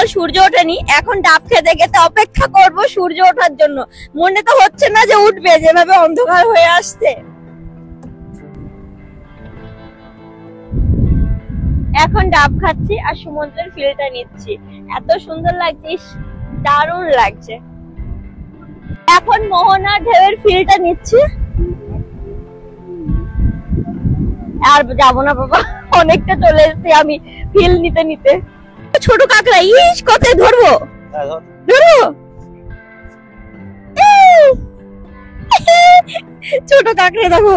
সকাল সূর্য ওঠেনি, এখন ডাব খেতে খেতে অপেক্ষা করব সূর্য ওঠার জন্য। মনে তো হচ্ছে না যে উঠবে, যেভাবে অন্ধকার হয়ে আসছে। এখন ডাব খাচ্ছি আর সমুদ্রের ফিলটা নিচ্ছি, এত সুন্দর লাগছে, দারুণ লাগছে। এখন মোহনার ঢেউয়ের ফিলটা নিচ্ছি, আর যাবো না বাবা, অনেকটা চলে এসেছি আমি ফিল নিতে নিতে। ছোট কাঁকড়া, ইস কোথায় ধরবো, ধরবো ছোট কাঁকড়া দেখো।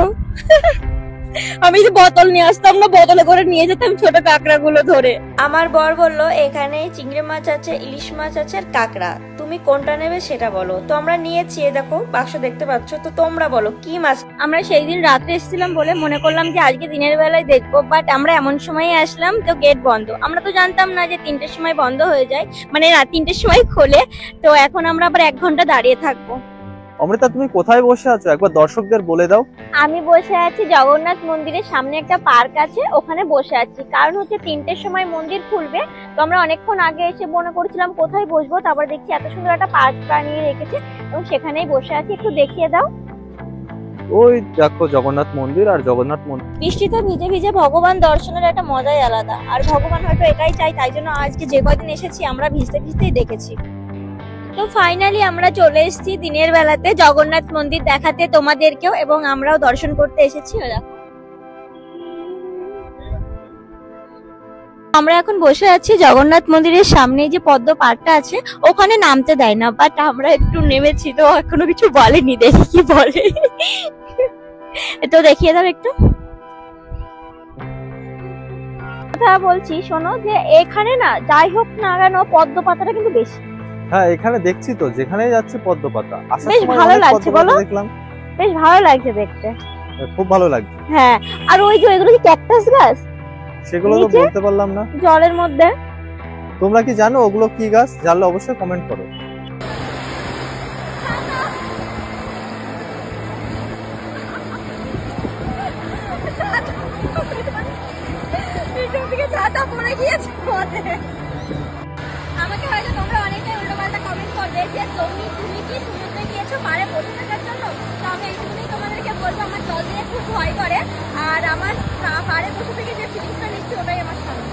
আমি যে বোতল নিয়ে আসতাম না, বোতলে করে নিয়ে যেতাম ছোট কাঁকড়া গুলো ধরে। আমার বর বললো এখানে চিংড়ি মাছ আছে, ইলিশ মাছ আছে আর কাঁকড়া, তুমি কোনটা নেবে সেটা বলো। তো আমরা নিয়েছি, দেখো বাক্স দেখতে পাচ্ছ, তো তোমরা বলো কি মাছ। আমরা সেই দিন রাত্রে এসেছিলাম বলে মনে করলাম যে আজকে দিনের বেলায় দেখবো, বাট আমরা এমন সময় আসলাম তো গেট বন্ধ। আমরা তো জানতাম না যে 3টের সময় বন্ধ হয়ে যায়, মানে রাত 3টের সময় খোলে। তো এখন আমরা আবার 1 ঘন্টা দাঁড়িয়ে থাকবো। অমৃতা, তুমি কোথায় বসে আছো একবার দর্শকদের বলে দাও। আমি বসে আছি জগন্নাথ মন্দিরের সামনে, একটা পার্ক আছে, ওখানে বসে আছি। কারণ হচ্ছে 3টের সময় মন্দির খুলবে, তো আমরা অনেকক্ষণ আগে এসে মনে করছিলাম কোথায় বসবো, তারপর দেখছি এত সুন্দর একটা পার্ক বানিয়ে রেখেছে এবং সেখানেই বসে আছি। একটু দেখিয়ে দাও। ওই দেখো জগন্নাথ মন্দির, আর জগন্নাথ মন্দির বৃষ্টিতে ভিজে ভিজে ভগবান দর্শনের একটা মজাই আলাদা। আর ভগবান হয়তো এটাই চাই, তাই জন্য আজকে যে কয়দিন এসেছি আমরা ভিজতে ভিজতেই দেখেছি। তো ফাইনালি আমরা চলে এসেছি দিনের বেলাতে জগন্নাথ মন্দির দেখাতে তোমাদেরকেও, এবং আমরাও দর্শন করতে এসেছি। আমরা এখন বসে আছি জগন্নাথ মন্দিরের সামনে, যে পদ্ম পাড়টা আছে ওখানে নামতে দেয় না, বাট আমরা একটু নেমেছি, তো এখনো কিছু বলেনি, দেখি কি বলে। তো দেখিয়ে দাও একটু। কথা বলছি শোনো, যে এখানে না যাই হোক না কেন পদ্ম পাতাটা কিন্তু বেশি। হ্যাঁ, এখানে দেখছি তো যেখানেই যাচ্ছি পদ্ম পাতা। বেশ ভালো লাগছে বলো, বেশ ভালো লাগছে দেখতে, খুব ভালো লাগছে। হ্যাঁ, আর ওই যে এগুলো কি ক্যাকটাস গাছ, সেগুলো তো বলতে পারলাম না জলের মধ্যে। তোমরা কি জানো ওগুলো কি গাছ? জানলে অবশ্যই কমেন্ট করো। আমাকে হয়তো তোমরা অনেকেই উল্টোপাল্টা কমেন্ট করবে যে তুমি কি সমুদ্রে গিয়েছো পাড়ে বসে থাকার জন্য। তো আমি এইটুকুই তোমাদেরকে বলবো, আমার জল দিয়ে খুব ভয় করে, আর আমার পাড়ে বসে থেকে যে ফিলিংসটা নিচ্ছি ওটাই আমার সামনে।